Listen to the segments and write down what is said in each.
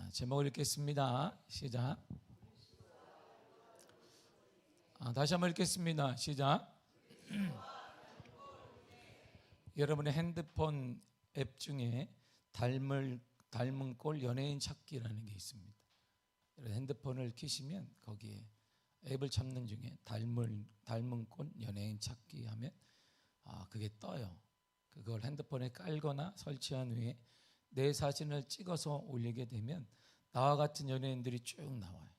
자, 제목을 읽겠습니다. 시작. 다시 한번 읽겠습니다. 시작. 여러분의 핸드폰 앱 중에 닮은 꼴 연예인 찾기라는 게 있습니다. 핸드폰을 켜시면 거기에 앱을 찾는 중에 닮은 꼴 연예인 찾기 하면 그게 떠요. 그걸 핸드폰에 깔거나 설치한 후에 내 사진을 찍어서 올리게 되면 나와 같은 연예인들이 쭉 나와요.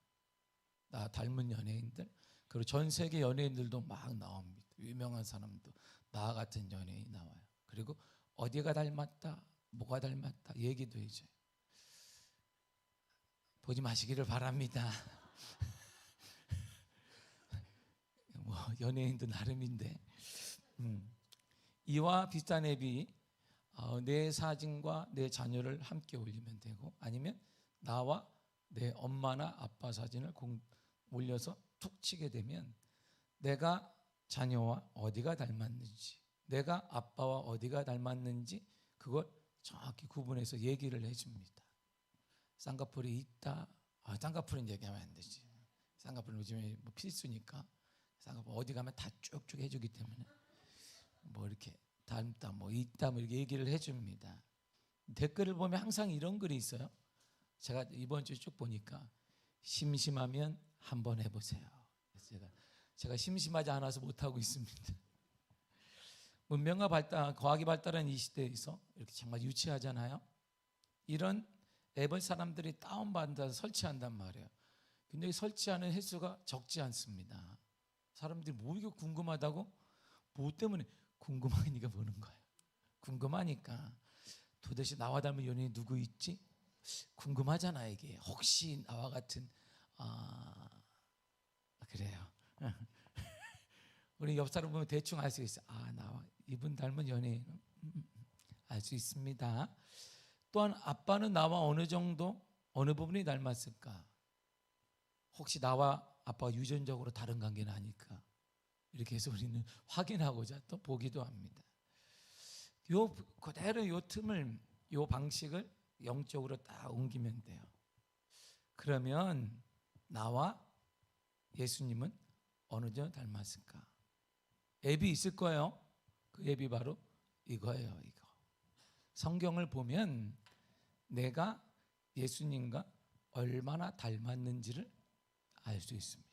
나 닮은 연예인들, 그리고 전 세계 연예인들도 막 나옵니다. 유명한 사람도 나와 같은 연예인이 나와요. 그리고 어디가 닮았다, 뭐가 닮았다 얘기도 해줘요. 보지 마시기를 바랍니다. 뭐 연예인도 나름인데 이와 비슷한 앱이 내 사진과 내 자녀를 함께 올리면 되고, 아니면 나와 내 엄마나 아빠 사진을 올려서 툭 치게 되면 내가 자녀와 어디가 닮았는지, 내가 아빠와 어디가 닮았는지 그걸 정확히 구분해서 얘기를 해줍니다. 쌍꺼풀이 있다. 쌍꺼풀은 얘기하면 안 되지. 쌍꺼풀은 요즘에 뭐 필수니까 쌍꺼풀 어디 가면 다 쭉쭉 해주기 때문에 뭐 이렇게 닮다, 뭐 있다, 뭐 이렇게 얘기를 해줍니다. 댓글을 보면 항상 이런 글이 있어요. 제가 이번 주 쭉 보니까 심심하면 한번 해보세요. 그래서 제가 심심하지 않아서 못 하고 있습니다. 문명과 과학이 발달한 이 시대에서 이렇게 정말 유치하잖아요. 이런 앱을 사람들이 다운받아서 설치한단 말이에요. 근데 설치하는 횟수가 적지 않습니다. 사람들이 뭐 이게 궁금하다고, 뭐 때문에 궁금하니까 보는 거예요. 궁금하니까 도대체 나와 닮은 연예인이 누구 있지? 궁금하잖아. 이게 혹시 나와 같은 그래요. 우리 옆 사람 보면 대충 알 수 있어요. 나와 이분 닮은 연예인 알 수 있습니다. 또한 아빠는 나와 어느 부분이 닮았을까? 혹시 나와 아빠가 유전적으로 다른 관계는 아닐까? 이렇게 해서 우리는 확인하고자 또 보기도 합니다. 그대로 요 틈을, 요 방식을 영적으로 딱 옮기면 돼요. 그러면 나와 예수님은 어느 정도 닮았을까? 앱이 있을 거예요. 그 앱이 바로 이거예요. 이거. 성경을 보면 내가 예수님과 얼마나 닮았는지를 알 수 있습니다.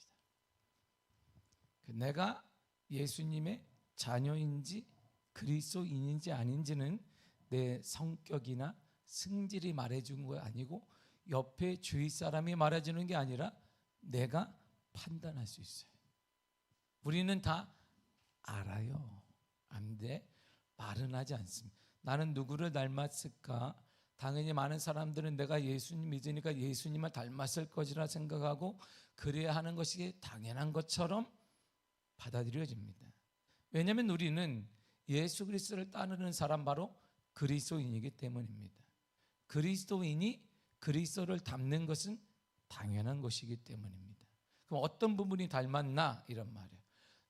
내가 예수님의 자녀인지 그리스도인인지 아닌지는 내 성격이나 승질이 말해준 거 아니고, 옆에 주위 사람이 말해주는 게 아니라 내가 판단할 수 있어요. 우리는 다 알아요. 안 돼. 말은 하지 않습니다. 나는 누구를 닮았을까? 당연히 많은 사람들은 내가 예수님 믿으니까 예수님을 닮았을 것이라 생각하고 그래야 하는 것이 당연한 것처럼 받아들여집니다. 왜냐하면 우리는 예수 그리스도를 따르는 사람, 바로 그리스도인이기 때문입니다. 그리스도인이 그리스도를 닮는 것은 당연한 것이기 때문입니다. 그럼 어떤 부분이 닮았나? 이런 말이에요.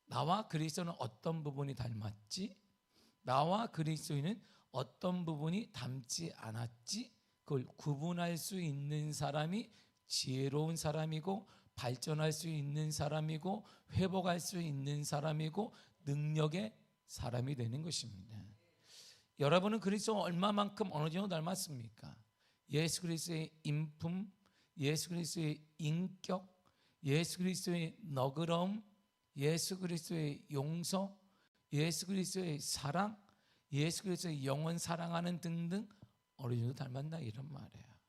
나와 그리스도는 어떤 부분이 닮았지? 나와 그리스도인은 어떤 부분이 닮지 않았지? 그걸 구분할 수 있는 사람이 지혜로운 사람이고, 발전할 수 있는 사람이고, 회복할 수 있는 사람이고, 능력의 사람이 되는 것입니다. 여러분은 그리스도 얼마만큼 어느 정도 닮았습니까? 예수 그리스도의 인품, 예수 그리스도의 인격, 예수 그리스도의 너그러움, 예수 그리스도의 용서, 예수 그리스도의 사랑, 예수 그리스도의 영원 사랑하는 등등 어느 정도 닮았나, 이런 말이에요.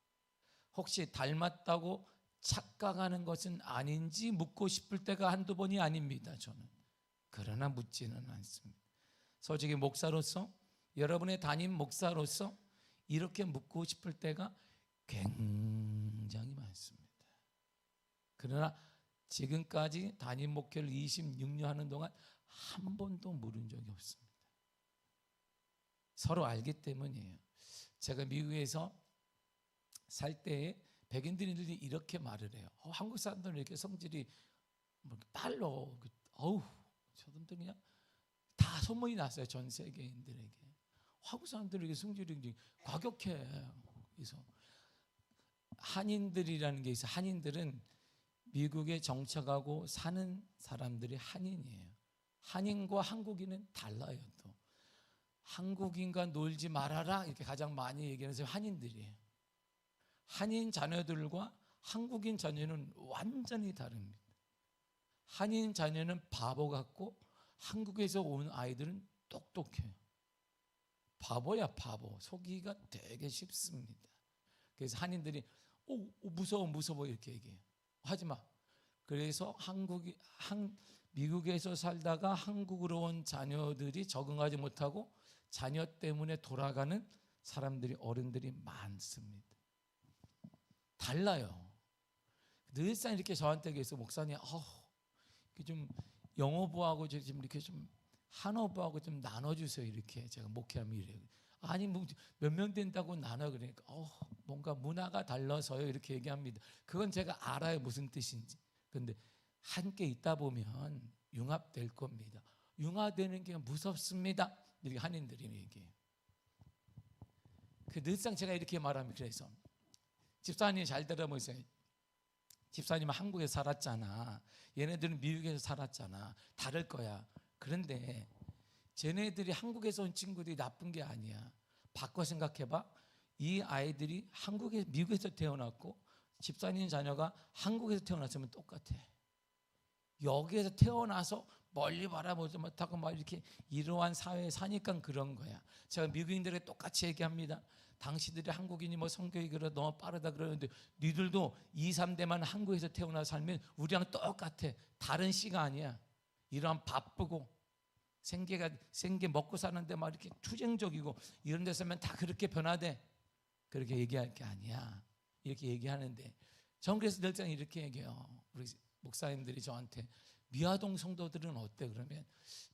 혹시 닮았다고 착각하는 것은 아닌지 묻고 싶을 때가 한두 번이 아닙니다. 저는 그러나 묻지는 않습니다. 솔직히 목사로서, 여러분의 담임 목사로서 이렇게 묻고 싶을 때가 굉장히 많습니다. 그러나 지금까지 담임 목회를 26년 하는 동안 한 번도 물은 적이 없습니다. 서로 알기 때문이에요. 제가 미국에서 살 때에 백인들이 이렇게 말을 해요. 한국 사람들은 이렇게 성질이 빨라. 저분들 그냥 다 소문이 났어요. 전 세계인들에게. 한국 사람들에게 성질이 과격해. 그래서 한인들이라는 게 있어요. 한인들은 미국에 정착하고 사는 사람들이 한인이에요. 한인과 한국인은 달라요. 또 한국인과 놀지 말아라 이렇게 가장 많이 얘기하는 사람이 한인들이에요. 한인 자녀들과 한국인 자녀는 완전히 다릅니다. 한인 자녀는 바보 같고 한국에서 온 아이들은 똑똑해요. 바보야 바보. 속이기가 되게 쉽습니다. 그래서 한인들이 무서워 이렇게 얘기해요. 하지마. 그래서 미국에서 살다가 한국으로 온 자녀들이 적응하지 못하고 자녀 때문에 돌아가는 사람들이, 어른들이 많습니다. 달라요. 늘상 이렇게 저한테 계속 목사님 좀 영어부하고 좀 이렇게 좀 한어부하고 좀 나눠주세요. 이렇게 제가 목회하면 이래요. 아니 뭐 몇 명 된다고 나눠. 그러니까 뭔가 문화가 달라서요 이렇게 얘기합니다. 그건 제가 알아요 무슨 뜻인지. 근데 함께 있다 보면 융합될 겁니다. 융합되는 게 무섭습니다. 이렇게 한인들이 얘기해요. 그 늘상 제가 이렇게 말합니다. 그래서 집사님 잘 들어보세요. 집사님은 한국에 살았잖아. 얘네들은 미국에서 살았잖아. 다를 거야. 그런데 쟤네들이 한국에서 온 친구들이 나쁜 게 아니야. 바꿔 생각해봐. 이 아이들이 미국에서 태어났고 집사님 자녀가 한국에서 태어났으면 똑같아. 여기에서 태어나서 멀리 바라보지 못하고 막 이렇게 이러한 사회에 사니까 그런 거야. 제가 미국인들에게 똑같이 얘기합니다. 당신들이 한국인이 뭐 성격이 그래 너무 빠르다 그러는데 니들도 2, 3대만 한국에서 태어나 살면 우리랑 똑같아. 다른 씨가 아니야. 이러한 바쁘고 생계 먹고 사는데 막 이렇게 투쟁적이고 이런 데서면 다 그렇게 변화돼. 그렇게 얘기할 게 아니야. 이렇게 얘기하는데 전 그래서 늘상 이렇게 얘기해요. 우리 목사님들이 저한테 미아동 성도들은 어때? 그러면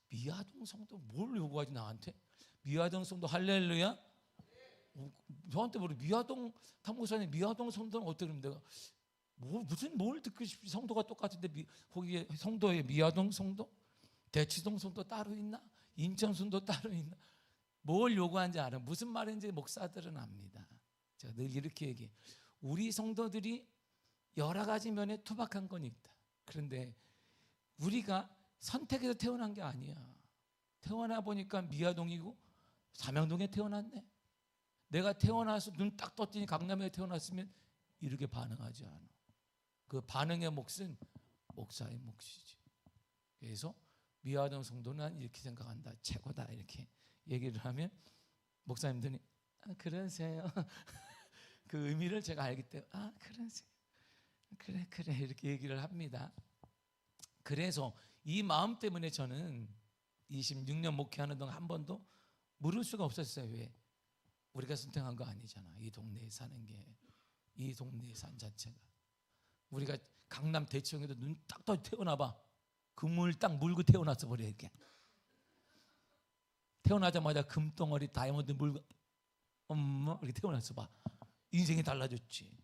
미아동 성도 뭘 요구하지 나한테? 미아동 성도 할렐루야? 저한테 우리 미아동 탐구사님 미아동 성도는 어때? 그러면 내가 뭘 듣고 싶지? 성도가 똑같은데 거기에 성도에 미아동 성도? 대치동 성도 따로 있나? 인천 성도 따로 있나? 뭘 요구하는지 알아. 무슨 말인지 목사들은 압니다. 제가 늘 이렇게 얘기해. 우리 성도들이 여러 가지 면에 투박한 건 있다. 그런데 우리가 선택해서 태어난 게 아니야. 태어나 보니까 미아동이고 삼양동에 태어났네. 내가 태어나서 눈 딱 떴더니 강남에 태어났으면 이렇게 반응하지 않아. 그 반응의 몫은 목사의 몫이지. 그래서 미아동 성도는 이렇게 생각한다. 최고다. 이렇게 얘기를 하면 목사님들이 그러세요. 그 의미를 제가 알기 때문에 그러세요. 그래 이렇게 얘기를 합니다. 그래서 이 마음 때문에 저는 26년 목회하는 동안 한 번도 물을 수가 없었어요. 왜? 우리가 선택한 거 아니잖아. 이 동네에 사는 게, 이 동네에 산 자체가. 우리가 강남 대치동에도 눈 딱 떠 태어나봐. 금을 딱 물고 태어났어 버려. 이렇게 태어나자마자 금덩어리 다이아몬드 물고 엄마 이렇게 태어났어 봐. 인생이 달라졌지.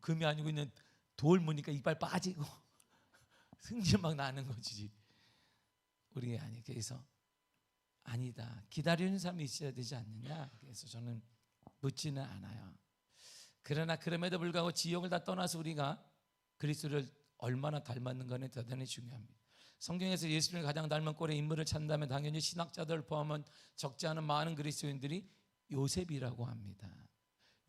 금이 아니고 있는 돌 무니까 이빨 빠지고 승질 막 나는 거지. 우리 아니. 그래서 아니다. 기다리는 사람이 있어야 되지 않느냐. 그래서 저는 묻지는 않아요. 그러나 그럼에도 불구하고 지역을 다 떠나서 우리가 그리스도를 얼마나 닮았는가는 대단히 중요합니다. 성경에서 예수님을 가장 닮은 꼴의 인물을 찾는다면 당연히 신학자들 포함한 적지 않은 많은 그리스도인들이 요셉이라고 합니다.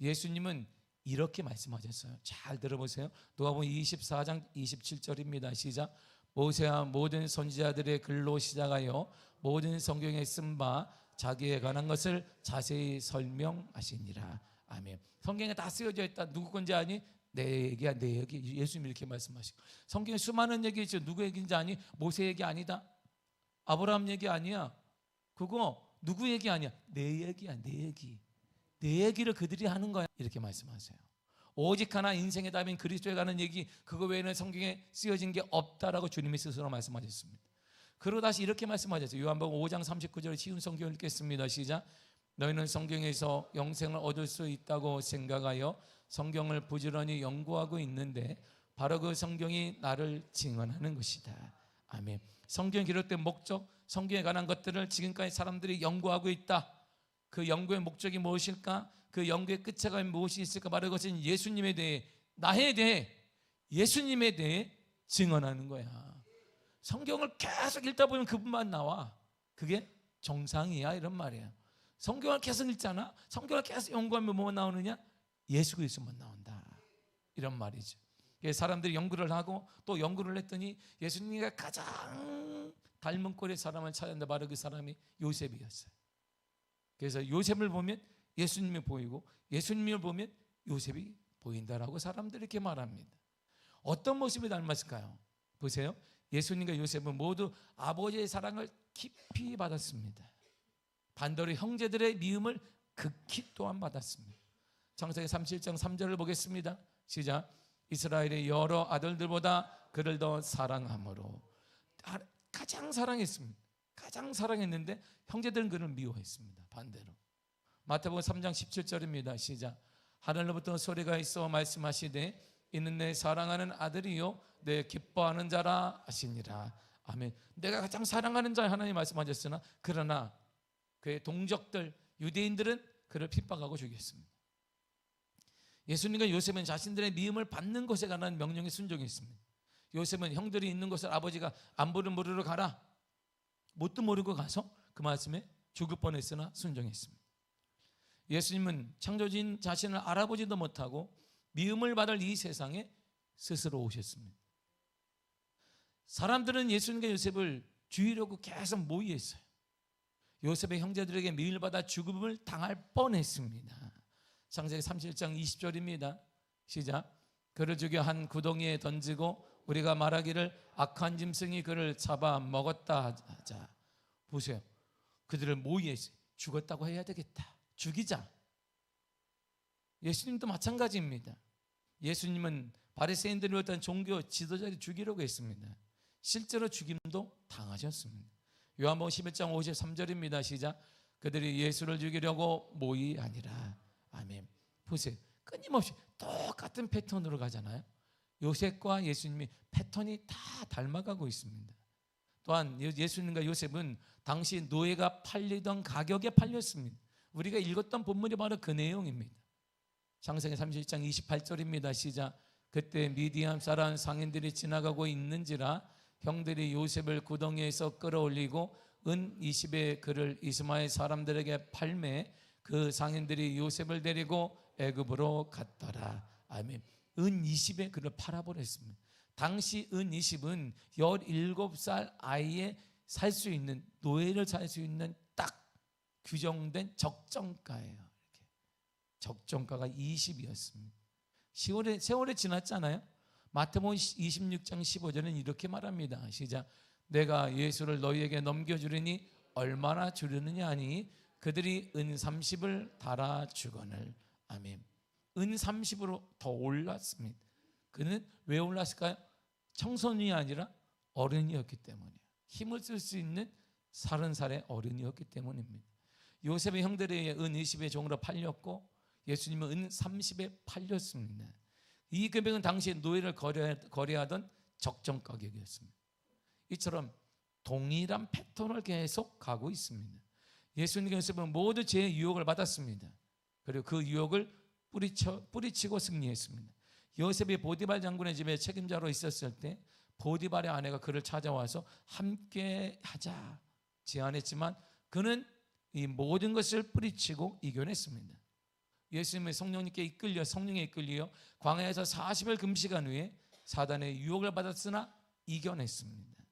예수님은 이렇게 말씀하셨어요. 잘 들어보세요. 누가복음 24장 27절입니다. 시작. 모세와 모든 선지자들의 글로 시작하여 모든 성경에 쓴 바 자기에 관한 것을 자세히 설명하시니라. 아멘. 성경에 다 쓰여져 있다. 누구 건지 아니? 내 얘기야, 내 얘기. 예수님 이렇게 말씀하시고. 성경에 수많은 얘기 있죠. 누구 얘기인지 아니? 모세 얘기 아니다. 아브라함 얘기 아니야. 그거 누구 얘기 아니야. 내 얘기야, 내 얘기. 내 얘기를 그들이 하는 거야. 이렇게 말씀하세요. 오직 하나 인생의 답인 그리스도에 관한 얘기, 그거 외에는 성경에 쓰여진 게 없다라고 주님이 스스로 말씀하셨습니다. 그리고 다시 이렇게 말씀하셨어요. 요한복음 5장 39절에 쉬운 성경 읽겠습니다. 시작. 너희는 성경에서 영생을 얻을 수 있다고 생각하여 성경을 부지런히 연구하고 있는데 바로 그 성경이 나를 증언하는 것이다. 아멘. 성경에 기록된 목적, 성경에 관한 것들을 지금까지 사람들이 연구하고 있다. 그 연구의 목적이 무엇일까? 그 연구의 끝에가 무엇이 있을까? 바로 그것은 예수님에 대해 나에 대해, 예수님에 대해 증언하는 거야. 성경을 계속 읽다 보면 그분만 나와. 그게 정상이야, 이런 말이야. 성경을 계속 읽잖아. 성경을 계속 연구하면 뭐만 나오느냐? 예수 그리스도만 나온다, 이런 말이죠. 사람들이 연구를 하고 또 연구를 했더니 예수님과 가장 닮은 꼴의 사람을 찾았는데 바로 그 사람이 요셉이었어요. 그래서 요셉을 보면 예수님이 보이고 예수님을 보면 요셉이 보인다라고 사람들이 이렇게 말합니다. 어떤 모습이 닮았을까요? 보세요. 예수님과 요셉은 모두 아버지의 사랑을 깊이 받았습니다. 반대로 형제들의 미움을 극히 또한 받았습니다. 창세기 37장 3절을 보겠습니다. 시작. 이스라엘의 여러 아들들보다 그를 더 사랑함으로. 가장 사랑했습니다. 가장 사랑했는데 형제들은 그를 미워했습니다. 반대로. 마태복음 3장 17절입니다. 시작. 하늘로부터 소리가 있어 말씀하시되 이는 내 사랑하는 아들이요 내 기뻐하는 자라 하시니라. 아멘. 내가 가장 사랑하는 자, 하나님 말씀하셨으나 그러나 그의 동족들 유대인들은 그를 핍박하고 죽였습니다. 예수님과 요셉은 자신들의 미움을 받는 것에 관한 명령에 순종했습니다. 요셉은 형들이 있는 곳을 아버지가 안부를 물으러 가라, 뭣도 모르고 가서 그 말씀에 죽을 뻔했으나 순종했습니다. 예수님은 창조주인 자신을 알아보지도 못하고 미움을 받을 이 세상에 스스로 오셨습니다. 사람들은 예수님과 요셉을 죽이려고 계속 모의했어요. 요셉의 형제들에게 미움을 받아 죽음을 당할 뻔했습니다. 창세기 37장 20절입니다. 시작. 그를 죽여 한 구덩이에 던지고 우리가 말하기를 악한 짐승이 그를 잡아 먹었다 하자. 보세요. 그들을 모의했어요. 죽었다고 해야 되겠다, 죽이자. 예수님도 마찬가지입니다. 예수님은 바리새인들이 어떤 종교 지도자를 죽이려고 했습니다. 실제로 죽임도 당하셨습니다. 요한복음 11장 53절입니다. 시작. 그들이 예수를 죽이려고 모의하니라. 아멘. 보세요. 끊임없이 똑같은 패턴으로 가잖아요. 요셉과 예수님이 패턴이 다 닮아가고 있습니다. 또한 예수님과 요셉은 당시 노예가 팔리던 가격에 팔렸습니다. 우리가 읽었던 본문이 바로 그 내용입니다. 창세기 32장 28절입니다. 시작. 그때 미디안 사람 상인들이 지나가고 있는지라 형들이 요셉을 구덩이에서 끌어올리고 은 20에 그를 이스마엘 사람들에게 팔매 그 상인들이 요셉을 데리고 애굽으로 갔더라. 아멘. 은 20에 그를 팔아버렸습니다. 당시 은 20은 17살 아이에 살 수 있는, 노예를 살 수 있는 딱 규정된 적정가예요. 이렇게. 적정가가 20이었습니다. 세월이 지났잖아요. 마태복음 26장 15절은 이렇게 말합니다. 시작. 내가 예수를 너희에게 넘겨주리니 얼마나 주려느냐 하니 그들이 은 30을 달아 주거늘. 아멘. 은 30으로 더 올랐습니다. 그는 왜 올랐을까요? 청소년이 아니라 어른이었기 때문이에요. 힘을 쓸 수 있는 30살의 어른이었기 때문입니다. 요셉의 형들에 의해 은 20의 종으로 팔렸고 예수님은 은 30에 팔렸습니다. 이 금액은 당시에 노예를 거래하던 적정 가격이었습니다. 이처럼 동일한 패턴을 계속 가고 있습니다. 예수님과 요셉은 모두 죄의 유혹을 받았습니다. 그리고 그 유혹을 뿌리치고 승리했습니다. 요셉이 보디발 장군의 집에 책임자로 있었을 때 보디발의 아내가 그를 찾아와서 함께 하자 제안했지만 그는 이 모든 것을 뿌리치고 이겨냈습니다. 예수님의 성령에 이끌려 광야에서 40일 금식한 후에 사단의 유혹을 받았으나 이겨냈습니다.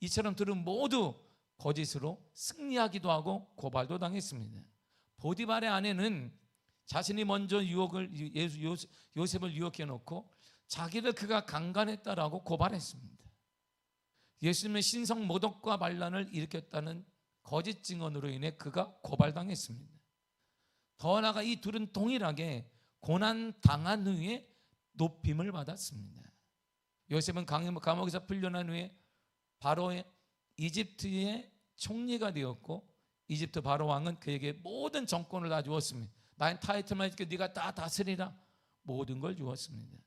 이처럼 둘은 모두 거짓으로 승리하기도 하고 고발도 당했습니다. 보디발의 아내는 자신이 먼저 요셉을 유혹해 놓고 자기를 그가 강간했다라고 고발했습니다. 예수님의 신성 모독과 반란을 일으켰다는 거짓 증언으로 인해 그가 고발당했습니다. 더 나아가 이 둘은 동일하게 고난 당한 후에 높임을 받았습니다. 요셉은 감옥에서 풀려난 후에 바로의 이집트의 총리가 되었고 이집트 바로 왕은 그에게 모든 정권을 다 주었습니다. 나의 타이틀만 있게 네가 다 다스리라, 모든 걸 주었습니다.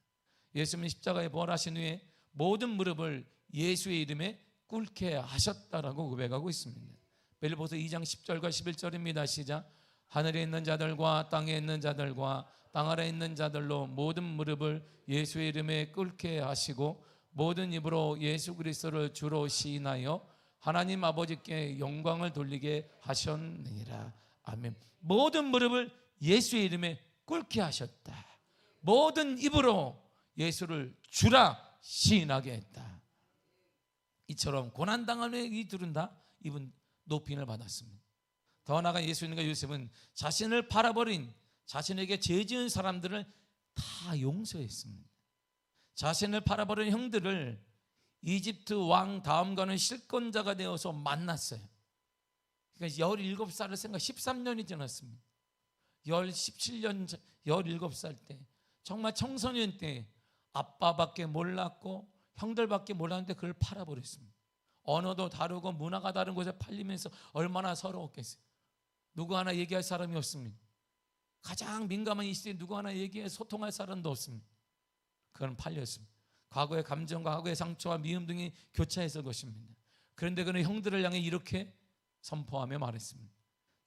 예수님은 십자가에 부활하신 후에 모든 무릎을 예수의 이름에 꿇게 하셨다라고 고백하고 있습니다. 빌립보서 2장 10절과 11절입니다. 시작. 하늘에 있는 자들과 땅에 있는 자들과 땅 아래 있는 자들로 모든 무릎을 예수의 이름에 꿇게 하시고 모든 입으로 예수 그리스도를 주로 시인하여 하나님 아버지께 영광을 돌리게 하셨느니라. 아멘. 모든 무릎을 예수의 이름에 꿇게 하셨다. 모든 입으로 예수를 주라 시인하게 했다. 이처럼 고난당한 후에 이 둘은 다 이분 높임을 받았습니다. 더 나아가 예수님과 요셉은 자신을 팔아버린, 자신에게 죄 지은 사람들을 다 용서했습니다. 자신을 팔아버린 형들을 이집트 왕 다음가는 실권자가 되어서 만났어요. 그러니까 17살을 생각 13년이 지났습니다. 17년 17살 때 정말 청소년 때 아빠밖에 몰랐고 형들밖에 몰랐는데 그걸 팔아버렸습니다. 언어도 다르고 문화가 다른 곳에 팔리면서 얼마나 서러웠겠어요. 누구 하나 얘기할 사람이 없습니다. 가장 민감한 이 시대에 누구 하나 얘기해 소통할 사람도 없습니다. 그건 팔렸습니다. 과거의 감정과 과거의 상처와 미움 등이 교차했을 것입니다. 그런데 그는 형들을 향해 이렇게 선포하며 말했습니다.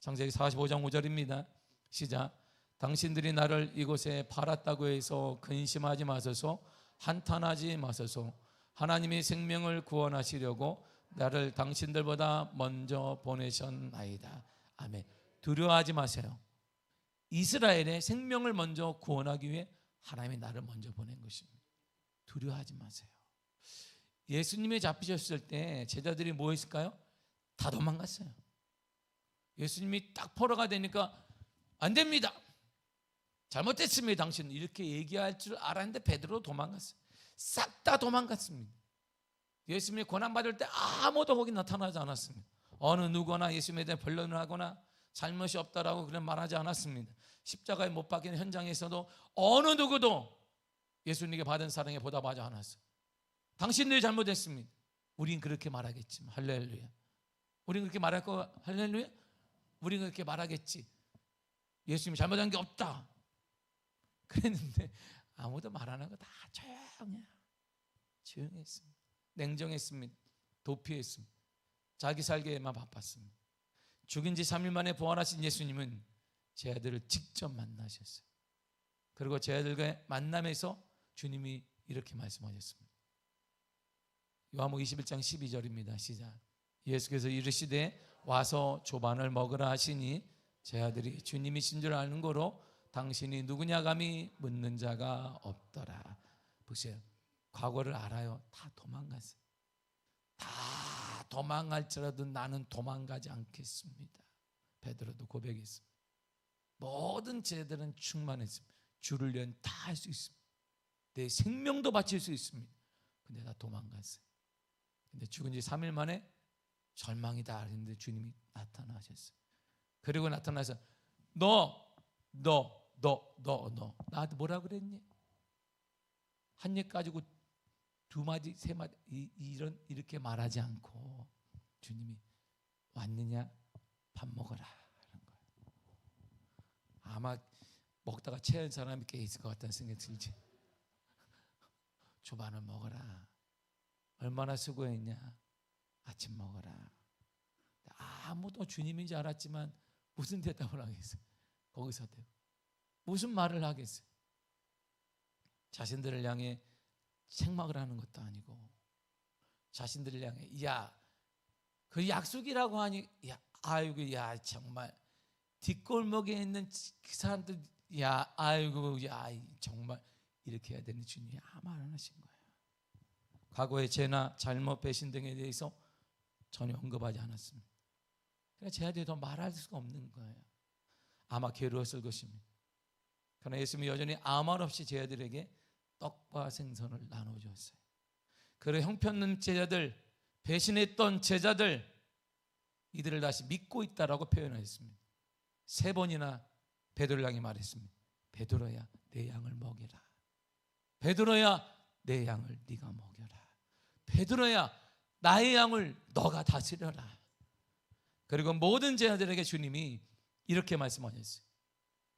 창세기 45장 5절입니다. 시작. 당신들이 나를 이곳에 팔았다고 해서 근심하지 마소서, 한탄하지 마소서. 하나님이 생명을 구원하시려고 나를 당신들보다 먼저 보내셨나이다. 아멘. 두려워하지 마세요. 이스라엘의 생명을 먼저 구원하기 위해 하나님이 나를 먼저 보낸 것입니다. 두려워하지 마세요. 예수님이 잡히셨을 때 제자들이 뭐 했을까요? 다 도망갔어요. 예수님이 딱 포로가 되니까 안 됩니다, 잘못됐습니다 당신, 이렇게 얘기할 줄 알았는데 베드로 도망갔어요. 싹 다 도망갔습니다. 예수님이 고난받을 때 아무도 거기 나타나지 않았습니다. 어느 누구나 예수님에 대해 변론을 하거나 잘못이 없다라고 그런 말하지 않았습니다. 십자가에 못 박힌 현장에서도 어느 누구도 예수님께 받은 사랑에 보답하지 않았어요. 당신들이 잘못했습니다. 우린 그렇게 말하겠지만 할렐루야. 우린 그렇게 말할 거 할렐루야. 우린 그렇게 말하겠지. 예수님이 잘못한 게 없다 그랬는데 아무도 말 안 하고 다 조용했습니다. 냉정했습니다. 도피했습니다. 자기 살기에만 바빴습니다. 죽은 지 3일 만에 부활하신 예수님은 제 아들을 직접 만나셨어요. 그리고 제 아들과 만남에서 주님이 이렇게 말씀하셨습니다. 요한복음 21장 12절입니다. 시작. 예수께서 이르시되 와서 조반을 먹으라 하시니 제 아들이 주님이신 줄 아는 거로 당신이 누구냐 감히 묻는 자가 없더라. 보세요. 과거를 알아요. 다 도망갔어요. 다 도망갈지라도 나는 도망가지 않겠습니다. 베드로도 고백했습니다. 모든 제자들은 충만했습니다. 주를 위해 다 할 수 있습니다. 내 생명도 바칠 수 있습니다. 근데 다 도망갔어요. 근데 죽은 지 3일 만에 절망이다 했는데 주님이 나타나셨어요. 그리고 나타나서 너 나한테 뭐라 그랬니? 한 입 가지고 두 마디 세 마디 이렇게 말하지 않고 주님이 왔느냐 밥 먹어라 하는 거예요. 아마 먹다가 체한 사람이 꽤 있을 것 같다는 생각이 들지. 조반을 먹어라. 얼마나 수고했냐. 아침 먹어라. 아무도 주님인지 알았지만 무슨 대답을 하겠어요? 거기서도 무슨 말을 하겠어요? 자신들을 향해 책망을 하는 것도 아니고 자신들을 향해 그 약속이라고 하니 아이고 정말 뒷골목에 있는 그 사람들 아이고 정말 이렇게 해야 되는 주님이 아무 말 안 하신 거예요. 과거의 죄나 잘못 배신 등에 대해서 전혀 언급하지 않았습니다. 그러니까 제 아들이 더 말할 수가 없는 거예요. 아마 괴로웠을 것입니다. 그러나 예수님이 여전히 아무 말 없이 제 아들에게 떡과 생선을 나눠주었어요. 그리고 형편없는 제자들, 배신했던 제자들, 이들을 다시 믿고 있다라고 표현했습니다. 3번이나 베드로를 향해 말했습니다. 베드로야 내 양을 먹여라. 베드로야 내 양을 네가 먹여라. 베드로야 나의 양을 너가 다스려라. 그리고 모든 제자들에게 주님이 이렇게 말씀하셨어요.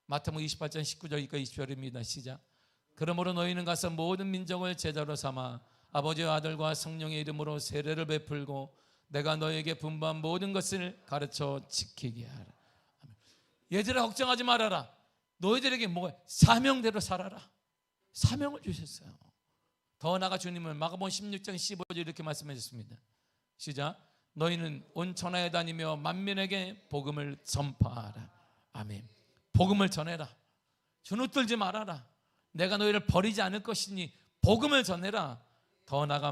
마태복음 28장 19절이니까 20절입니다. 시작. 그러므로 너희는 가서 모든 민족을 제자로 삼아 아버지와 아들과 성령의 이름으로 세례를 베풀고 내가 너에게 분부한 모든 것을 가르쳐 지키게 하라. 얘들아 걱정하지 말아라. 너희들에게 뭐가 사명대로 살아라. 사명을 주셨어요. 더 나아가 주님은 마가복음 16장 15절 이렇게 말씀하셨습니다. 시작. 너희는 온 천하에 다니며 만민에게 복음을 전파하라. 아멘. 복음을 전해라. 주눅들지 말아라. 내가 너희를 버리지 않을 것이니 복음을 전해라. 더 나아가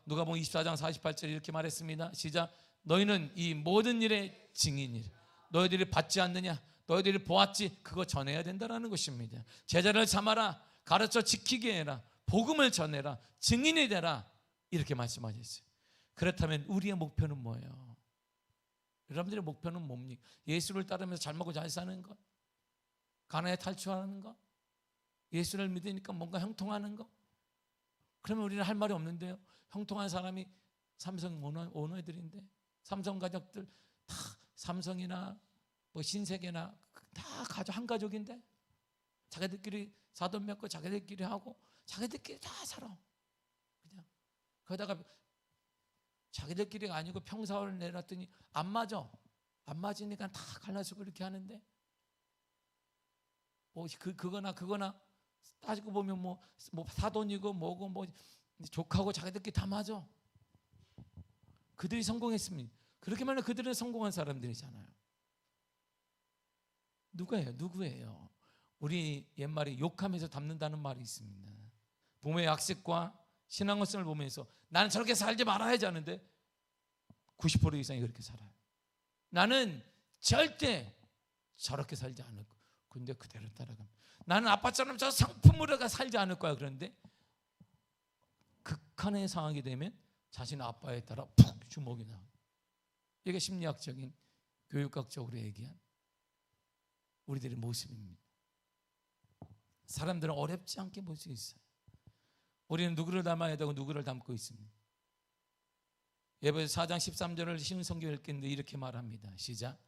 누가복음 24장 48절 이렇게 말했습니다. 시작. 너희는 이 모든 일의 증인이라. 너희들이 받지 않느냐? 너희들이 보았지? 그거 전해야 된다라는 것입니다. 제자를 삼아라. 가르쳐 지키게 해라. 복음을 전해라. 증인이 되라. 이렇게 말씀하셨어요. 그렇다면 우리의 목표는 뭐예요? 여러분들의 목표는 뭡니까? 예수를 따르면서 잘 먹고 잘 사는 것? 가난에 탈출하는 것? 예수를 믿으니까 뭔가 형통하는 것? 그러면 우리는 할 말이 없는데요. 형통한 사람이 삼성 오너들인데, 삼성 가족들 다 삼성이나 뭐 신세계나 다 가족 한 가족인데, 자기들끼리 사돈 맺고 자기들끼리 하고 자기들끼리 다 살아. 그냥 그러다가 자기들끼리가 아니고 평사원을 내놨더니 안 맞으니까 다 갈라서 그렇게 하는데, 뭐 그거나 따지고 보면 뭐 사돈이고 뭐고 뭐 족하고 자기들끼리 다 맞아. 그들이 성공했습니다. 그렇게 말하면 그들은 성공한 사람들이잖아요. 누구예요? 우리 옛말에 욕하면서 닮는다는 말이 있습니다. 부모의 약습과 신앙성을 보면서 나는 저렇게 살지 말아야지 하는데 90% 이상이 그렇게 살아요. 나는 절대 저렇게 살지 않을 거야. 근데 그대로 따라가면 나는 아빠처럼 저 상품으로 살지 않을 거야. 그런데 극한의 상황이 되면 자신의 아빠에 따라 푹 주먹이 나와. 이게 심리학적인 교육학적으로 얘기한 우리들의 모습입니다. 사람들은 어렵지 않게 볼 수 있어요. 우리는 누구를 닮아야 되고 누구를 닮고 있습니다. 에베소 4장 13절을 쉬운 성경 읽겠는데 이렇게 말합니다. 시작.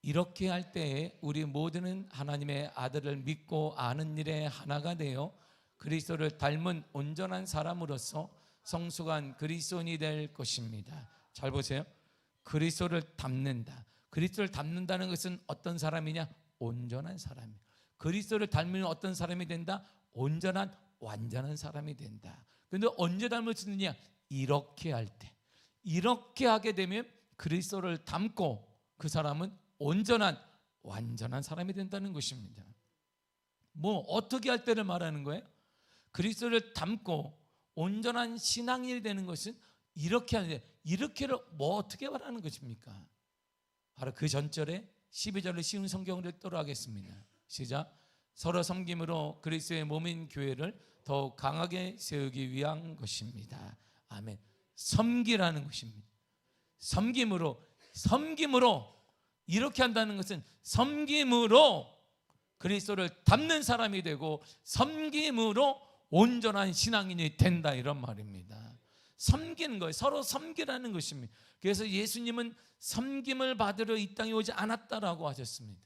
이렇게 할 때에 우리 모두는 하나님의 아들을 믿고 아는 일에 하나가 되어 그리스도를 닮은 온전한 사람으로서 성숙한 그리스도인이 될 것입니다. 잘 보세요. 그리스도를 닮는다. 그리스도를 닮는다는 것은 어떤 사람이냐? 온전한 사람이에요. 그리스도를 닮으면 어떤 사람이 된다? 온전한 완전한 사람이 된다. 그런데 언제 닮을 수 있느냐? 이렇게 할 때. 이렇게 하게 되면 그리스도를 닮고 그 사람은 온전한 완전한 사람이 된다는 것입니다. 뭐 어떻게 할 때를 말하는 거예요? 그리스도를 닮고 온전한 신앙인이 되는 것은 이렇게 하는데, 이렇게를 뭐 어떻게 말하는 것입니까? 바로 그 전절에 12절을 쉬운 성경을 읽도록 하겠습니다. 시작. 서로 섬김으로 그리스도의 몸인 교회를 더욱 강하게 세우기 위한 것입니다. 아멘. 섬기라는 것입니다. 섬김으로 이렇게 한다는 것은 섬김으로 그리스도를 닮는 사람이 되고 섬김으로 온전한 신앙인이 된다, 이런 말입니다. 섬기는 거예요. 서로 섬기라는 것입니다. 그래서 예수님은 섬김을 받으러 이 땅에 오지 않았다라고 하셨습니다.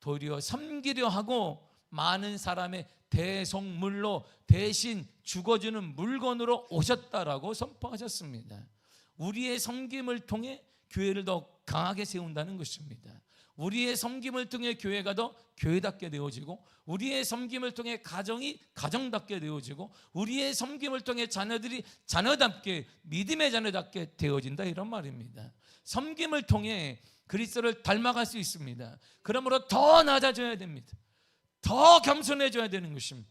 도리어 섬기려 하고 많은 사람의 대속물로 대신 죽어주는 물건으로 오셨다라고 선포하셨습니다. 우리의 섬김을 통해 교회를 더 강하게 세운다는 것입니다. 우리의 섬김을 통해 교회가 더 교회답게 되어지고, 우리의 섬김을 통해 가정이 가정답게 되어지고, 우리의 섬김을 통해 자녀들이 자녀답게, 믿음의 자녀답게 되어진다, 이런 말입니다. 섬김을 통해 그리스도를 닮아갈 수 있습니다. 그러므로 더 낮아져야 됩니다. 더 겸손해져야 되는 것입니다.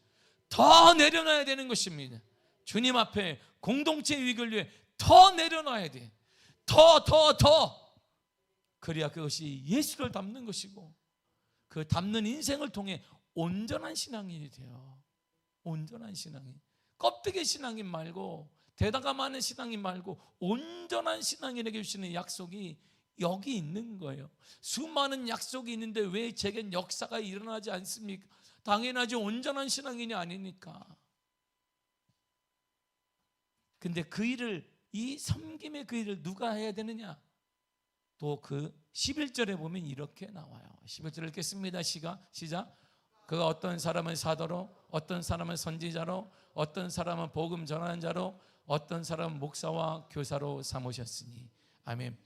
더 내려놔야 되는 것입니다. 주님 앞에 공동체 위기를 위해 더 내려놔야 돼. 더. 그래야 그것이 예수를 닮는 것이고, 그 닮는 인생을 통해 온전한 신앙인이 돼요. 온전한 신앙인. 껍데기 신앙인 말고, 대다가 많은 신앙인 말고 온전한 신앙인에게 주시는 약속이 여기 있는 거예요. 수많은 약속이 있는데 왜 제겐 역사가 일어나지 않습니까? 당연하지, 온전한 신앙인이 아니니까. 근데 그 일을, 이 섬김의 그 일을 누가 해야 되느냐? 또 그 11절에 보면 이렇게 나와요. 11절 읽겠습니다. 시작. 그가 어떤 사람은 사도로, 어떤 사람은 선지자로, 어떤 사람은 복음 전하는 자로, 어떤 사람은 목사와 교사로 삼으셨으니. 아멘.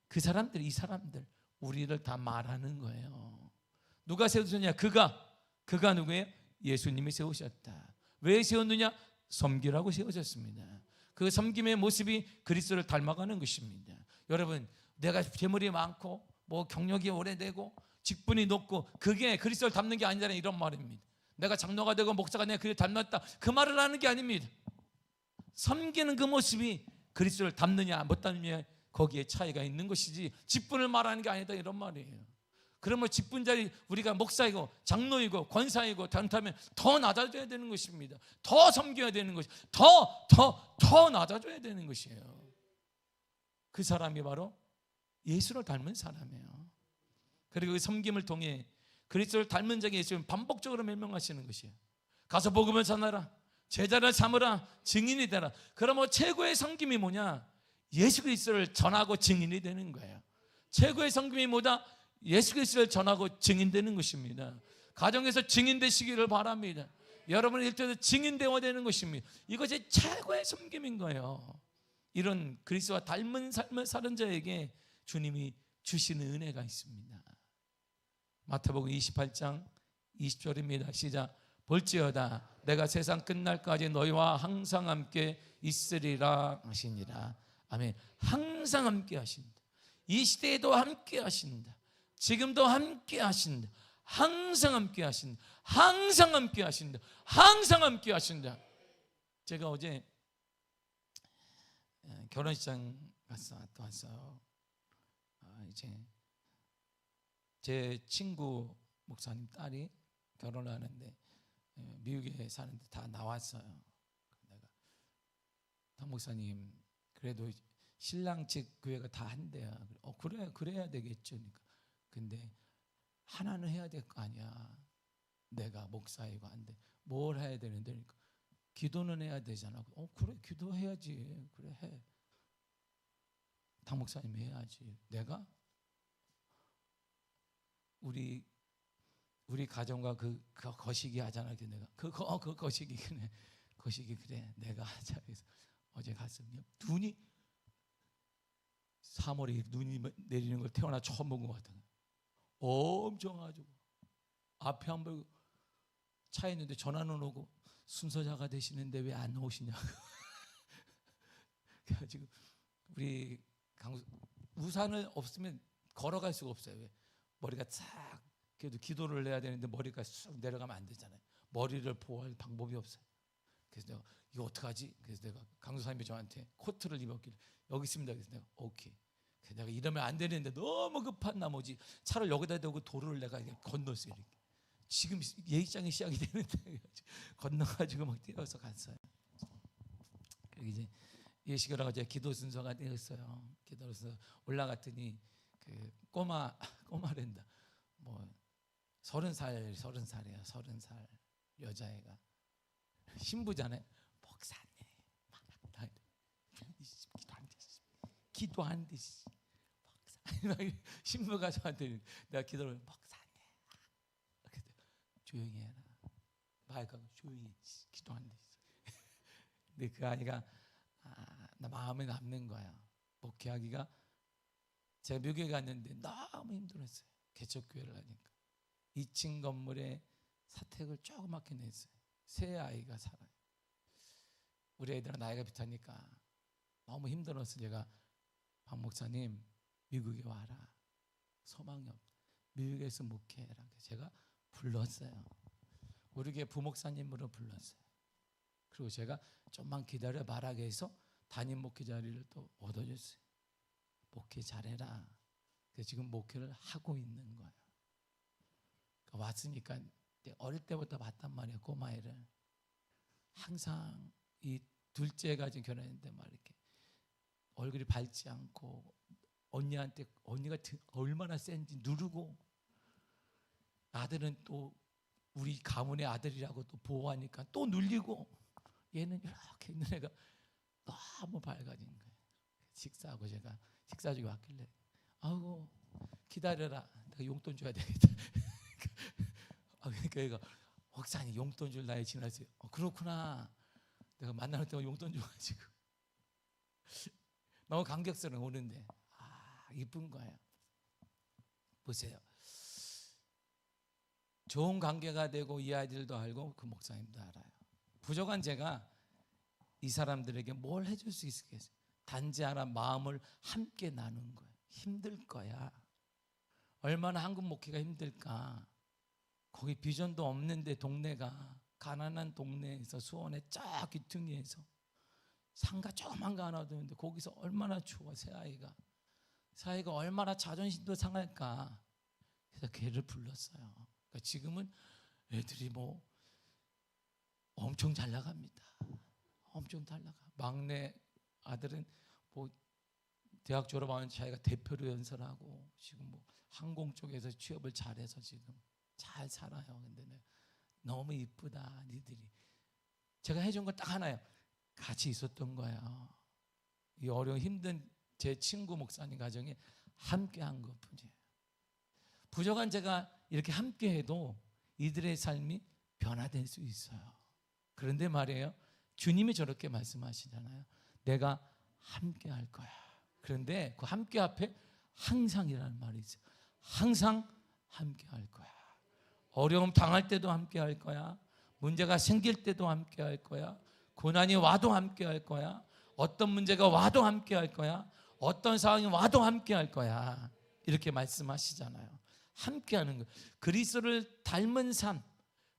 그 사람들, 이 사람들, 우리를 다 말하는 거예요. 누가 세우셨냐? 그가 누구예요? 예수님이 세우셨다. 왜 세웠느냐? 섬기라고 세우셨습니다. 그 섬김의 모습이 그리스도를 닮아가는 것입니다. 여러분, 내가 재물이 많고 뭐 경력이 오래되고 직분이 높고 그게 그리스도를 닮는 게 아니잖아요. 이런 말입니다. 내가 장로가 되고 목사가 내가 그를 닮았다, 그 말을 하는 게 아닙니다. 섬기는 그 모습이 그리스도를 닮느냐 못 닮느냐, 거기에 차이가 있는 것이지 직분을 말하는 게 아니다, 이런 말이에요. 그러면 직분자리 우리가 목사이고 장로이고 권사이고 그렇다면 더 낮아져야 되는 것입니다. 더 섬겨야 되는 것이, 더 낮아져야 되는 것이에요. 그 사람이 바로 예수를 닮은 사람이에요. 그리고 그 섬김을 통해 그리스도를 닮은 자에게 예수님은 반복적으로 명령하시는 것이에요. 가서 복음을 전하라, 제자를 삼으라, 증인이 되라. 그러면 최고의 섬김이 뭐냐? 예수 그리스도를 전하고 증인이 되는 거예요. 최고의 섬김이 뭐다? 예수 그리스도를 전하고 증인되는 것입니다. 가정에서 증인되시기를 바랍니다. 여러분의 일터에서 증인되어야 되는 것입니다. 이것이 최고의 섬김인 거예요. 이런 그리스도와 닮은 삶을 사는 자에게 주님이 주시는 은혜가 있습니다. 마태복음 28장 20절입니다. 시작. 볼지어다 내가 세상 끝날까지 너희와 항상 함께 있으리라 하시니라. 아멘. 항상 함께 하신다. 이 시대에도 함께 하신다. 지금도 함께 하신다. 항상 함께 하신다. 항상 함께 하신다. 항상 함께 하신다. 제가 어제 결혼식장 왔어요. 이제 제 친구 목사님 딸이 결혼하는데 미국에 사는데 다 나왔어요. 내가 당 목사님 그래도 신랑 측 교회가 다 한대요. 그래야 되겠죠. 그러니까. 근데 하나는 해야 될 거 아니야. 내가 목사이고 한데 뭘 해야 되는데, 그러니까 기도는 해야 되잖아. 그래 기도해야지. 그래 해. 당 목사님이 해야지. 내가 우리 가정과 그 거시기 하잖아. 내가 그 거시기 그래. 거시기 그래. 내가 하자. 그래서 어제 갔으면 눈이 3월에 눈이 내리는 걸 태어나 처음 본 것 같아. 엄청 아주 앞에 안 보이고 차에 있는데 전화는 오고 순서자가 되시는데 왜 안 오시냐고. 그래가지고 우리 우산을 없으면 걸어갈 수가 없어요. 왜? 머리가 싹, 그래도 기도를 해야 되는데 머리가 쑥 내려가면 안 되잖아요. 머리를 보호할 방법이 없어요. 그래서 내가 이거 어떡하지? 그래서 내가 강도사님이 저한테 코트를 입었길래 여기 있습니다. 그래서 내가 오케이. 그래서 내가 이러면 안 되는데 너무 급한 나머지 차를 여기다 대고 도로를 내가 건넜어요. 이렇게. 지금 예의장이 시작이 되는데 건너가지고 막 뛰어서 갔어요. 그리고 이제 예식을 하고 제가 기도 순서가 되었어요. 기도로서 올라갔더니 그 꼬마랜다. 뭐 30살이에요. 30살 여자애가 신부잖아요. 목사님 기도 안 되시. 목사님 신부가 저한테 내가 기도를 목사님 조용히 해라. 마이크하고 조용히 기도 안 되시. 근데 그 아이가 나 마음에 남는 거야. 목회하기가. 제가 미국에 갔는데 너무 힘들었어요. 개척교회를 하니까 2층 건물에 사택을 조그맣게 냈어요. 세 아이가 살아요. 우리 애들은 나이가 비슷하니까 너무 힘들어서 제가 박 목사님 미국에 와라. 소망이 없다. 미국에서 목회해라. 제가 불렀어요. 우리 교회 부목사님으로 불렀어요. 그리고 제가 좀만 기다려 말하게 해서 담임 목회 자리를 또 얻어줬어요. 목회 잘해라. 그래서 지금 목회를 하고 있는 거예요. 그러니까 왔으니까 어릴 때부터 봤단 말이에요. 꼬마애를. 항상 이 둘째가 지금 결혼했는데 막 이렇게 얼굴이 밝지 않고 언니한테 언니가 얼마나 센지 누르고, 아들은 또 우리 가문의 아들이라고 또 보호하니까 또 눌리고, 얘는 이렇게 있는 애가 너무 밝아진 거예요. 식사하고 제가 식사 주고 왔길래 아이고 기다려라. 내가 용돈 줘야 되겠다. 그러니까 얘가 목사님 용돈 줄 나이 지났어요. 그렇구나. 내가 만날 때 용돈 줘가지고 너무 감격스러워 오는데 이쁜 거예요. 보세요. 좋은 관계가 되고 이 아이들도 알고 그 목사님도 알아요. 부족한 제가 이 사람들에게 뭘 해줄 수 있겠어요? 단지 하나, 마음을 함께 나눈 거예요. 힘들 거야. 얼마나 한국 목회가 힘들까. 거기 비전도 없는데 동네가 가난한 동네에서 수원의 쫙 귀퉁이에서 상가 조그만 거 하나 두는데 거기서 얼마나 추워. 새아이가 얼마나 자존심도 상할까. 그래서 걔를 불렀어요. 그러니까 지금은 애들이 뭐 엄청 잘 나갑니다. 엄청 잘 나가. 막내 아들은 뭐 대학 졸업하면 자기가 대표로 연설하고 지금 뭐 항공 쪽에서 취업을 잘해서 지금 잘 살아요. 근데 너무 이쁘다 니들이. 제가 해준 건 딱 하나예요. 같이 있었던 거예요. 이 어려운 힘든 제 친구 목사님 가정에 함께 한 것뿐이에요. 부족한 제가 이렇게 함께 해도 이들의 삶이 변화될 수 있어요. 그런데 말이에요, 주님이 저렇게 말씀하시잖아요. 내가 함께 할 거야. 그런데 그 함께 앞에 항상이라는 말이 있어요. 항상 함께 할 거야. 어려움 당할 때도 함께 할 거야. 문제가 생길 때도 함께 할 거야. 고난이 와도 함께 할 거야. 어떤 문제가 와도 함께 할 거야. 어떤 상황이 와도 함께 할 거야. 이렇게 말씀하시잖아요. 함께 하는 거. 그리스도를 닮은 삶,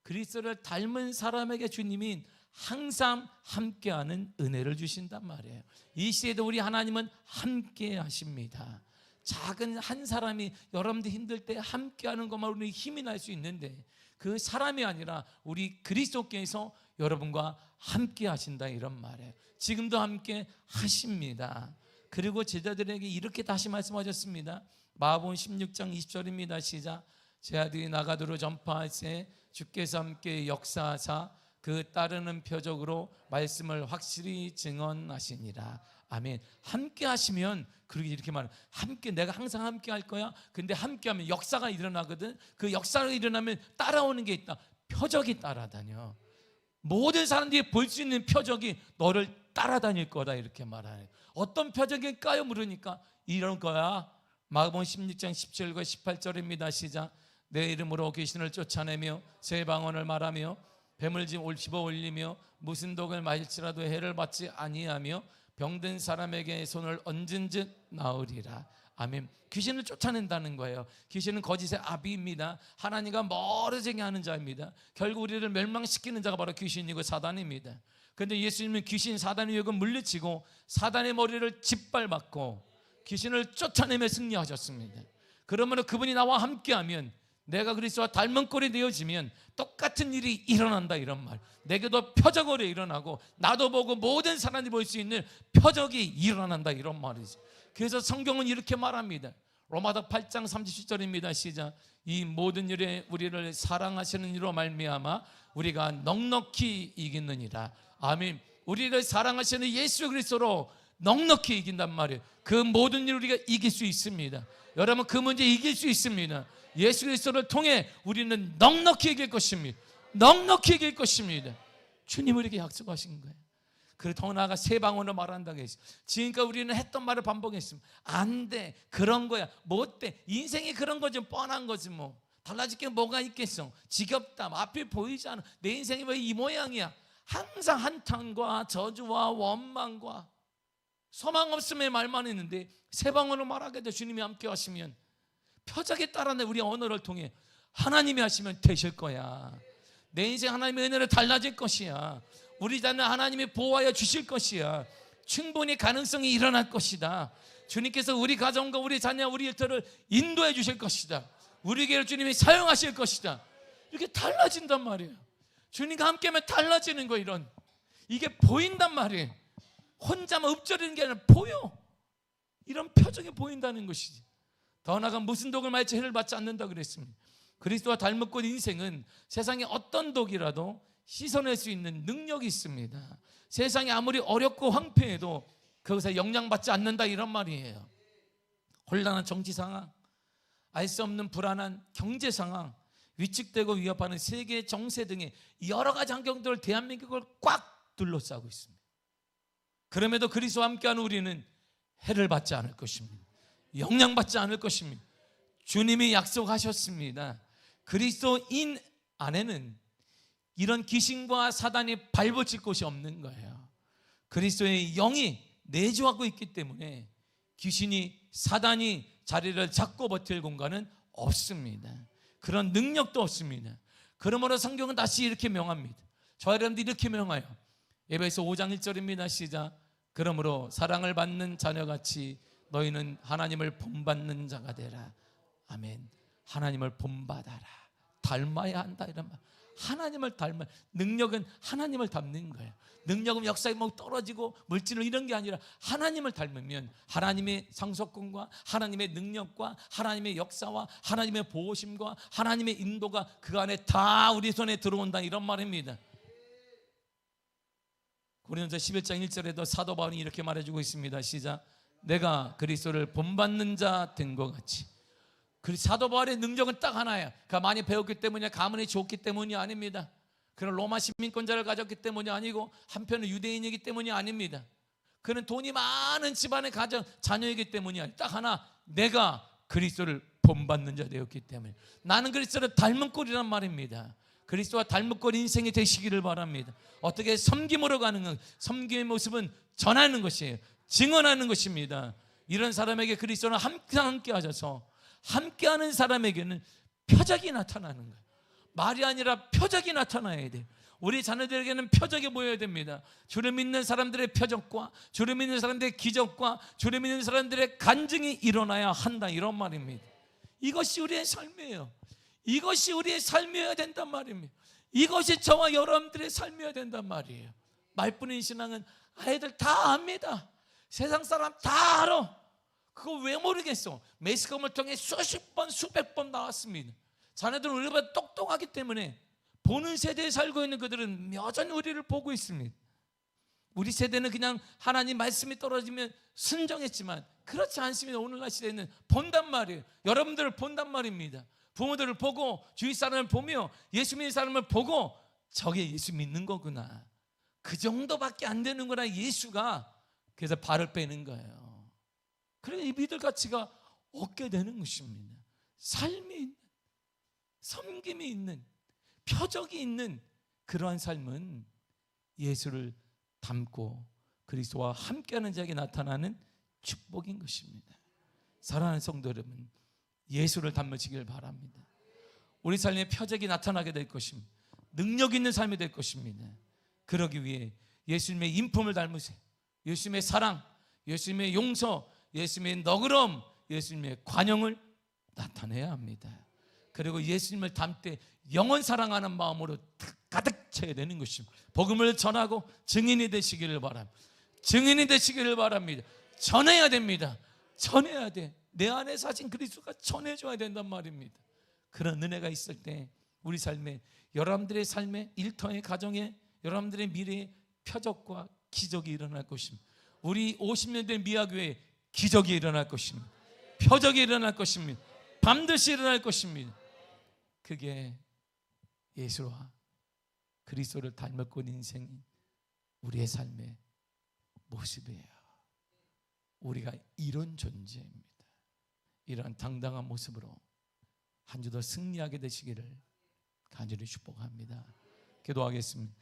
그리스도를 닮은 사람에게 주님이 항상 함께하는 은혜를 주신단 말이에요. 이 시대에도 우리 하나님은 함께 하십니다. 작은 한 사람이 여러분들 힘들 때 함께하는 것만 우리 힘이 날 수 있는데 그 사람이 아니라 우리 그리스도께서 여러분과 함께 하신다 이런 말이에요. 지금도 함께 하십니다. 그리고 제자들에게 이렇게 다시 말씀하셨습니다. 마가복음 16장 20절입니다. 시작. 제 아들이 나가도록 전파하세 주께서 함께 역사하사 그 따르는 표적으로 말씀을 확실히 증언하시니라. 아멘. 함께 하시면, 그렇게 이렇게 말해요. 함께, 내가 항상 함께 할 거야. 근데 함께 하면 역사가 일어나거든. 그 역사가 일어나면 따라오는 게 있다. 표적이 따라다녀. 모든 사람들이 볼 수 있는 표적이 너를 따라다닐 거다 이렇게 말하네요. 어떤 표적일까요? 물으니까 이런 거야. 마가복음 16장 17과 18절입니다. 시작. 내 이름으로 귀신을 쫓아내며 새 방언을 말하며 뱀을 집어 올리며 무슨 독을 마실지라도 해를 받지 아니하며 병든 사람에게 손을 얹은즉 나으리라. 아멘. 귀신을 쫓아낸다는 거예요. 귀신은 거짓의 아비입니다. 하나님과 멀어지게 하는 자입니다. 결국 우리를 멸망시키는 자가 바로 귀신이고 사단입니다. 그런데 예수님은 귀신 사단의 유혹을 물리치고 사단의 머리를 짓밟았고 귀신을 쫓아내며 승리하셨습니다. 그러므로 그분이 나와 함께하면, 내가 그리스도와 닮은 꼴이 되어지면 똑같은 일이 일어난다 이런 말. 내게도 표적으로 일어나고 나도 보고 모든 사람이 볼 수 있는 표적이 일어난다 이런 말이죠. 그래서 성경은 이렇게 말합니다. 로마서 8장 37절입니다. 시작. 이 모든 일에 우리를 사랑하시는 이로 말미암아 우리가 넉넉히 이기느니라. 아멘. 우리를 사랑하시는 예수 그리스도로 넉넉히 이긴단 말이에요. 그 모든 일을 우리가 이길 수 있습니다. 여러분, 그 문제 이길 수 있습니다. 예수 그리스도를 통해 우리는 넉넉히 이길 것입니다. 넉넉히 이길 것입니다. 주님 우리에게 약속하신 거예요. 그리고 더 나아가 새 방언을 말한다고 했어요. 지금까지 우리는 했던 말을 반복했습니다. 안 돼, 그런 거야, 뭐 어때, 인생이 그런 거지, 뻔한 거지 뭐. 달라질 게 뭐가 있겠어. 지겹다, 앞이 보이지 않아. 내 인생이 왜 이 모양이야. 항상 한탄과 저주와 원망과 소망 없음의 말만 했는데 새 방언을 말하게 돼 주님이 함께 하시면 표적에 따라 우리 언어를 통해 하나님이 하시면 되실 거야. 내 인생 하나님의 은혜로 달라질 것이야. 우리 자는 하나님이 보호하여 주실 것이야. 충분히 가능성이 일어날 것이다. 주님께서 우리 가정과 우리 자녀, 우리 일터를 인도해 주실 것이다. 우리에게 주님이 사용하실 것이다. 이렇게 달라진단 말이에요. 주님과 함께하면 달라지는 거. 이런 이게 보인단 말이에요. 혼자만 읊조리는 게 아니라 보여. 이런 표정이 보인다는 것이지. 더 나아가 무슨 독을 마실지 해를 받지 않는다 그랬습니다. 그리스도와 닮았고 인생은 세상의 어떤 독이라도 씻어낼 수 있는 능력이 있습니다. 세상이 아무리 어렵고 황폐해도 그것에 영향받지 않는다 이런 말이에요. 혼란한 정치 상황, 알 수 없는 불안한 경제 상황, 위축되고 위협하는 세계 정세 등의 여러 가지 환경들을 대한민국을 꽉 둘러싸고 있습니다. 그럼에도 그리스도와 함께하는 우리는 해를 받지 않을 것입니다. 영향받지 않을 것입니다. 주님이 약속하셨습니다. 그리스도인 안에는 이런 귀신과 사단이 발붙일 곳이 없는 거예요. 그리스도의 영이 내주하고 있기 때문에 귀신이, 사단이 자리를 잡고 버틸 공간은 없습니다. 그런 능력도 없습니다. 그러므로 성경은 다시 이렇게 명합니다. 저와 여러분들 이렇게 명하여, 에베소 5장 1절입니다. 시작. 그러므로 사랑을 받는 자녀같이 너희는 하나님을 본받는 자가 되라. 아멘. 하나님을 본받아라. 닮아야 한다, 이런 말. 하나님을 닮아. 능력은 하나님을 닮는 거예요. 능력은 역사에 뭐 떨어지고 물질로 이런 게 아니라 하나님을 닮으면 하나님의 상속권과 하나님의 능력과 하나님의 역사와 하나님의 보호심과 하나님의 인도가 그 안에 다 우리 손에 들어온다, 이런 말입니다. 고린도서 11장 1절에도 사도 바울이 이렇게 말해주고 있습니다. 시작. 내가 그리스도를 본받는 자 된 것 같이. 사도 바울의 능력은 딱 하나예요. 그가 많이 배웠기 때문이야, 가문이 좋기 때문이 아닙니다. 그는 로마 시민권자를 가졌기 때문이 아니고 한편은 유대인이기 때문이 아닙니다. 그는 돈이 많은 집안의 가정 자녀이기 때문이 아니에요. 딱 하나, 내가 그리스도를 본받는 자 되었기 때문에. 나는 그리스도를 닮은 꼴이란 말입니다. 그리스도와 닮은 꼴 인생이 되시기를 바랍니다. 어떻게 섬김으로 가는 건, 섬김의 모습은 전하는 것이에요. 증언하는 것입니다. 이런 사람에게 그리스도는 함께 하셔서 함께하는 사람에게는 표적이 나타나는 거예요. 말이 아니라 표적이 나타나야 돼요. 우리 자녀들에게는 표적이 보여야 됩니다. 주를 믿는 사람들의 표적과 주를 믿는 사람들의 기적과 주를 믿는 사람들의 간증이 일어나야 한다, 이런 말입니다. 이것이 우리의 삶이에요. 이것이 우리의 삶이어야 된단 말입니다. 이것이 저와 여러분들의 삶이어야 된단 말이에요. 말뿐인 신앙은 아이들 다 압니다. 세상 사람 다 알아. 그거 왜 모르겠어? 매스컴을 통해 수십 번, 수백 번 나왔습니다. 자네들은 우리보다 똑똑하기 때문에 보는 세대에 살고 있는 그들은 여전히 우리를 보고 있습니다. 우리 세대는 그냥 하나님 말씀이 떨어지면 순종했지만 그렇지 않습니다. 오늘날 시대는 본단 말이에요. 여러분들을 본단 말입니다. 부모들을 보고 주위 사람을 보며 예수 믿는 사람을 보고 저게 예수 믿는 거구나, 그 정도밖에 안 되는구나, 예수가. 그래서 발을 빼는 거예요. 그래서 이 믿을 가치가 얻게 되는 것입니다. 삶이 있는, 섬김이 있는, 표적이 있는 그러한 삶은 예수를 닮고 그리스도와 함께하는 자에게 나타나는 축복인 것입니다. 사랑하는 성도 여러분, 예수를 닮으시길 바랍니다. 우리 삶에 표적이 나타나게 될 것입니다. 능력 있는 삶이 될 것입니다. 그러기 위해 예수님의 인품을 닮으세요. 예수님의 사랑, 예수님의 용서, 예수님의 너그러움, 예수님의 관용을 나타내야 합니다. 그리고 예수님을 닮을 때 영원 사랑하는 마음으로 가득 채야 되는 것입니다. 복음을 전하고 증인이 되시기를 바랍니다. 증인이 되시기를 바랍니다. 전해야 됩니다. 전해야 돼. 내 안에 사신 그리스도가 전해줘야 된단 말입니다. 그런 은혜가 있을 때 우리 삶에, 여러분들의 삶에, 일터의 가정에, 여러분들의 미래에 표적과 기적이 일어날 것입니다. 우리 50년 된 미아교회에 기적이 일어날 것입니다. 표적이 일어날 것입니다. 반드시 일어날 것입니다. 그게 예수와 그리스도를 닮았고 인생인 우리의 삶의 모습이에요. 우리가 이런 존재입니다. 이러한 당당한 모습으로 한 주 더 승리하게 되시기를 간절히 축복합니다. 기도하겠습니다.